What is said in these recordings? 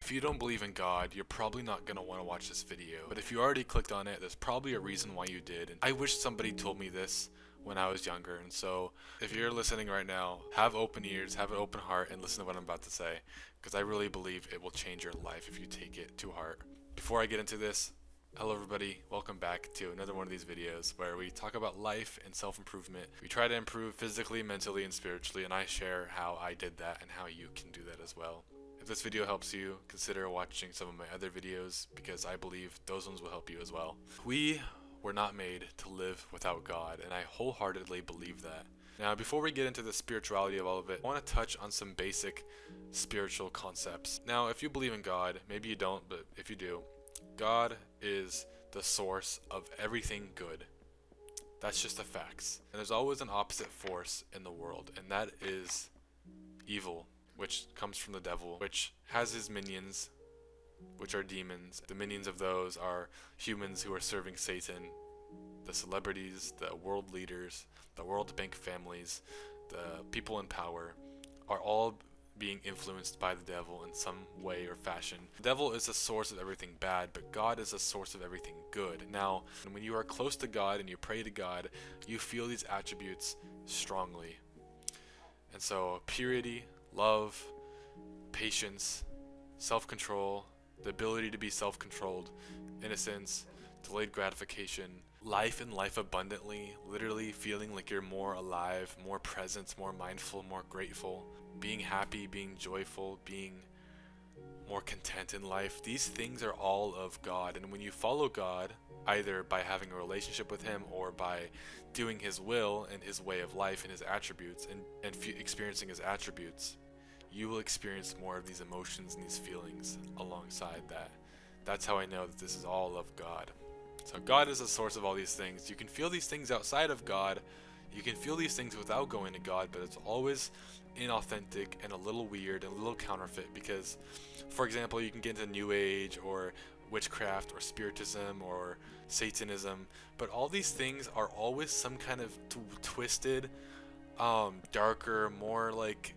If you don't believe in God, you're probably not going to want to watch this video. But if you already clicked on it, there's probably a reason why you did. And I wish somebody told me this when I was younger. And so if you're listening right now, have open ears, have an open heart, and listen to what I'm about to say, because I really believe it will change your life if you take it to heart. Before I get into this, hello everybody, welcome back to another one of these videos where we talk about life and self-improvement. We try to improve physically, mentally, and spiritually, and I share how I did that and how you can do that as well. If this video helps you, consider watching some of my other videos because I believe those ones will help you as well. We were not made to live without God, and I wholeheartedly believe that. Now, before we get into the spirituality of all of it, I want to touch on some basic spiritual concepts. Now, if you believe in God, maybe you don't, but if you do, God is the source of everything good. That's just the facts. And there's always an opposite force in the world, and that is evil, which comes from the devil, which has his minions, which are demons. The minions of those are humans who are serving Satan, the celebrities, the world leaders, the World Bank families, the people in power are all being influenced by the devil in some way or fashion. The devil is the source of everything bad, but God is the source of everything good. Now, when you are close to God and you pray to God, you feel these attributes strongly. And so purity, love, patience, self-control, the ability to be self-controlled, innocence, delayed gratification, life and life abundantly, literally feeling like you're more alive, more present, more mindful, more grateful, being happy, being joyful, being more content in life. These things are all of God, and when you follow God, either by having a relationship with Him or by doing His will and His way of life and His attributes and experiencing His attributes, you will experience more of these emotions and these feelings alongside that. That's how I know that this is all of God. So God is the source of all these things. You can feel these things outside of God. You can feel these things without going to God, but it's always inauthentic and a little weird and a little counterfeit because, for example, you can get into New Age or witchcraft or spiritism or Satanism, but all these things are always some kind of twisted, darker, more like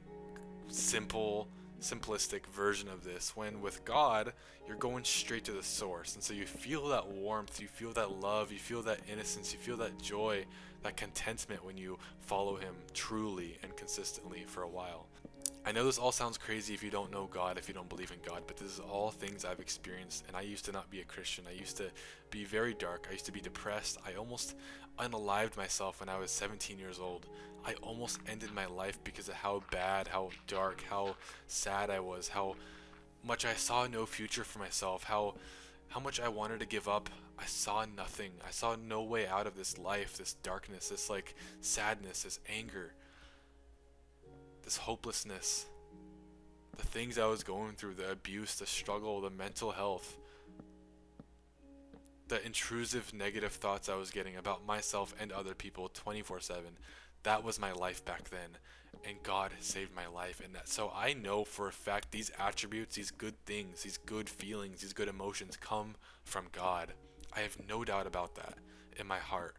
simplistic version of this, when with God you're going straight to the source, and so you feel that warmth, you feel that love, you feel that innocence, you feel that joy, that contentment when you follow Him truly and consistently for a while. I know this all sounds crazy if you don't know God, if you don't believe in God, but this is all things I've experienced, and I used to not be a Christian. I used to be very dark. I used to be depressed. I almost unalived myself when I was 17 years old. I almost ended my life because of how bad, how dark, how sad I was, how much I saw no future for myself, how much I wanted to give up. I saw nothing. I saw no way out of this life, this darkness, this like sadness, this anger, this hopelessness, the things I was going through, the abuse, the struggle, the mental health, the intrusive negative thoughts I was getting about myself and other people 24/7. That was my life back then, and God saved my life in that. So I know for a fact these attributes, these good things, these good feelings, these good emotions come from God. I have no doubt about that in my heart,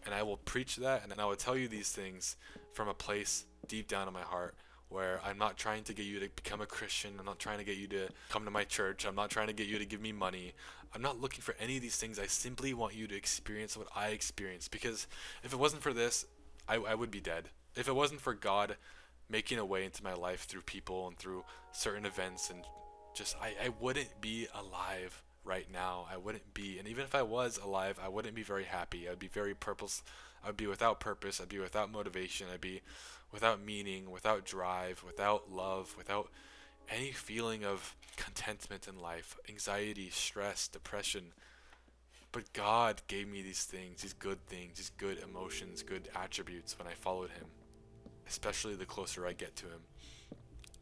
and I will preach that, and I will tell you these things from a place deep down in my heart where I'm not trying to get you to become a Christian. I'm not trying to get you to come to my church. I'm not trying to get you to give me money. I'm not looking for any of these things. I simply want you to experience what I experienced, because if it wasn't for this, I would be dead. If it wasn't for God making a way into my life through people and through certain events, and just I wouldn't be alive right now. I wouldn't be, and even if I was alive, I wouldn't be very happy. I'd be very I'd be without purpose. I'd be without motivation. I'd be without meaning, without drive, without love, without any feeling of contentment in life, anxiety, stress, depression. But God gave me these things, these good emotions, good attributes when I followed Him, especially the closer I get to Him.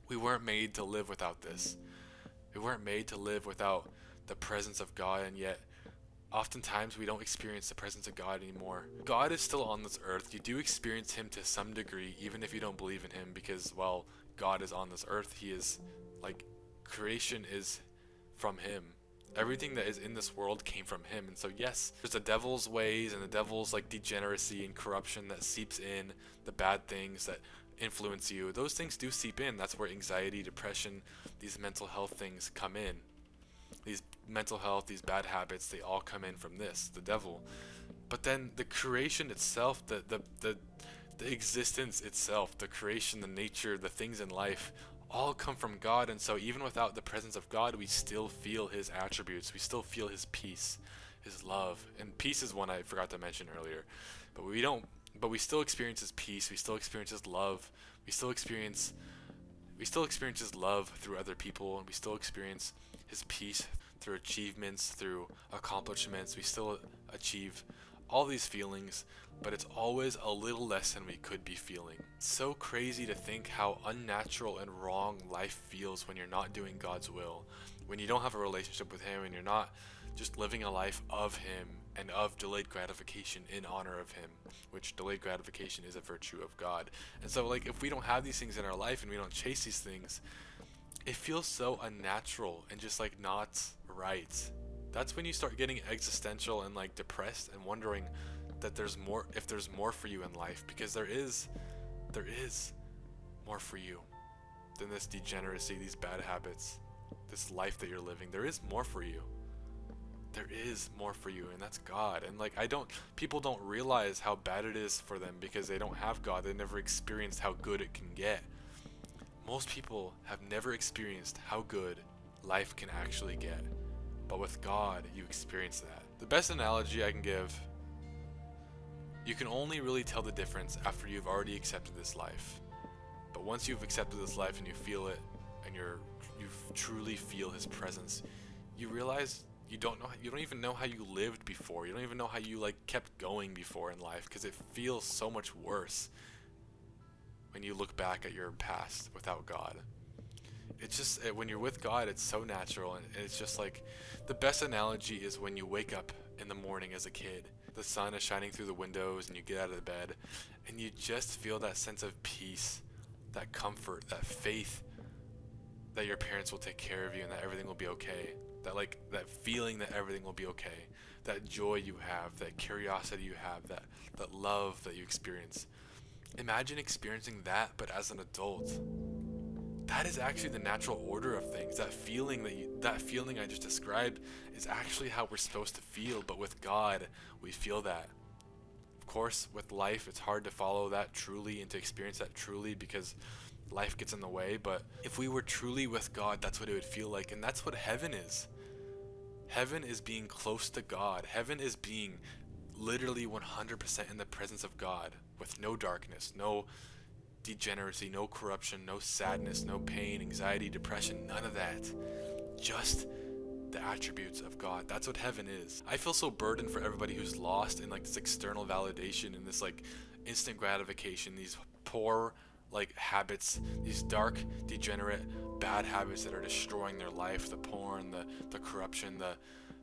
We weren't made to live without this. We weren't made to live without the presence of God, and yet oftentimes we don't experience the presence of God anymore. God is still on this earth. You do experience Him to some degree, even if you don't believe in Him, because, well, God is on this earth. He is, like, creation is from Him. Everything that is in this world came from Him. And so yes, there's the devil's ways and the devil's like degeneracy and corruption that seeps in, the bad things that influence you, those things do seep in. That's where anxiety, depression, these mental health things come in. These mental health, these bad habits, they all come in from this, the devil. But then the creation itself, the existence itself, the creation, the nature, the things in life, all come from God. And so even without the presence of God, we still feel his attributes. We still feel his peace, his love. And peace is one I forgot to mention earlier. But we still experience his peace. We still experience his love. We still experience his love through other people, and we still experience his peace through achievements, through accomplishments. We still achieve all these feelings, but it's always a little less than we could be feeling. It's so crazy to think how unnatural and wrong life feels when you're not doing God's will, when you don't have a relationship with him, and you're not just living a life of him and of delayed gratification in honor of him, which delayed gratification is a virtue of God. And so like if we don't have these things in our life and we don't chase these things, it feels so unnatural and just like not right. That's when you start getting existential and like depressed and wondering that there's more, if there's more for you in life, because there is more for you than this degeneracy, these bad habits, this life that you're living. There is more for you. There is more for you, and that's God. And like people don't realize how bad it is for them because they don't have God. They never experienced how good it can get. Most people have never experienced how good life can actually get. But with God, you experience that. The best analogy I can give, you can only really tell the difference after you've already accepted this life. But once you've accepted this life and you feel it, and you truly feel his presence, you realize you don't even know how you lived before. You don't even know how you like kept going before in life, because it feels so much worse when you look back at your past without God. It's just when you're with God, it's so natural, and it's just like the best analogy is when you wake up in the morning as a kid. The sun is shining through the windows and you get out of the bed and you just feel that sense of peace, that comfort, that faith that your parents will take care of you and that everything will be okay. That feeling that everything will be okay, that joy you have, that curiosity you have, that love that you experience. Imagine experiencing that, but as an adult. That is actually the natural order of things. That feeling I just described is actually how we're supposed to feel, but with God, we feel that. Of course, with life, it's hard to follow that truly and to experience that truly because life gets in the way, but if we were truly with God, that's what it would feel like, and that's what heaven is. Heaven is being close to God. Heaven is being literally 100% in the presence of God, with no darkness, no degeneracy, no corruption, no sadness, no pain, anxiety, depression, none of that. Just the attributes of God. That's what heaven is. I feel so burdened for everybody who's lost in like this external validation and this like instant gratification, these poor like habits, these dark, degenerate, bad habits that are destroying their life, the porn, the corruption,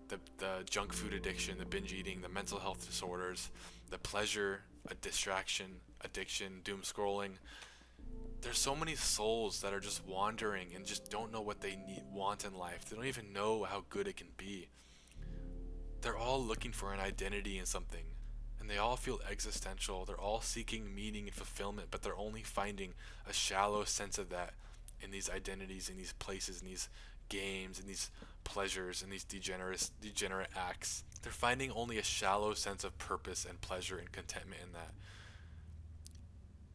the junk food addiction, the binge eating, the mental health disorders, the pleasure, a distraction, addiction, doom scrolling. There's so many souls that are just wandering and just don't know what they want in life. They don't even know how good it can be. They're all looking for an identity in something, and they all feel existential. They're all seeking meaning and fulfillment, but they're only finding a shallow sense of that in these identities, in these places, in these games, in these pleasures, in these degenerate acts. They're finding only a shallow sense of purpose and pleasure and contentment in that.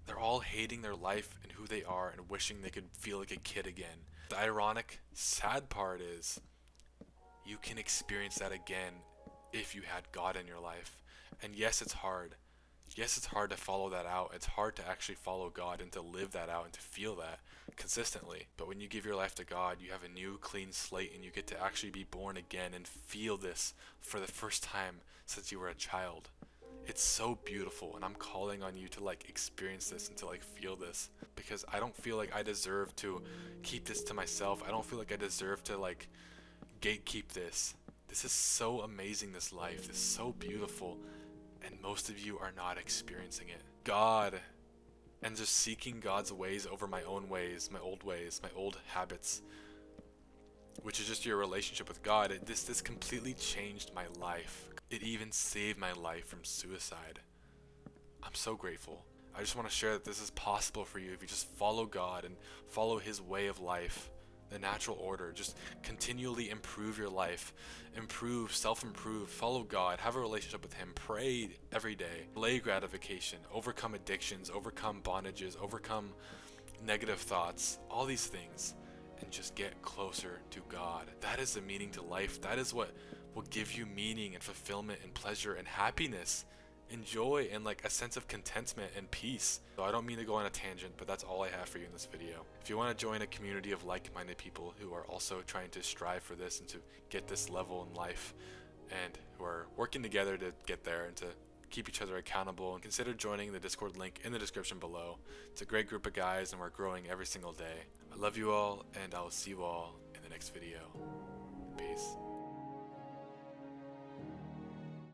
They're all hating their life and who they are and wishing they could feel like a kid again. The ironic, sad part is you can experience that again if you had God in your life. And yes, it's hard. Yes, it's hard to follow that out. It's hard to actually follow God and to live that out and to feel that consistently. But when you give your life to God, you have a new clean slate and you get to actually be born again and feel this for the first time since you were a child. It's so beautiful, and I'm calling on you to like experience this and to like feel this, because I don't feel like I deserve to keep this to myself. I don't feel like I deserve to like gatekeep this. This is so amazing, this life. This is so beautiful, and most of you are not experiencing it. God, and just seeking God's ways over my own ways, my old habits, which is just your relationship with God. This completely changed my life. It even saved my life from suicide. I'm so grateful. I just want to share that this is possible for you if you just follow God and follow His way of life, the natural order. Just continually improve your life, improve, self-improve, follow God, have a relationship with Him, pray every day, delay gratification, overcome addictions, overcome bondages, overcome negative thoughts, all these things, and just get closer to God. That is the meaning to life. That is what will give you meaning and fulfillment and pleasure and happiness and joy and like a sense of contentment and peace. So I don't mean to go on a tangent, but that's all I have for you in this video. If you want to join a community of like-minded people who are also trying to strive for this and to get this level in life, and who are working together to get there and to keep each other accountable, and consider joining the Discord link in the description below. It's a great group of guys and we're growing every single day. I love you all, and I'll see you all in the next video. Peace.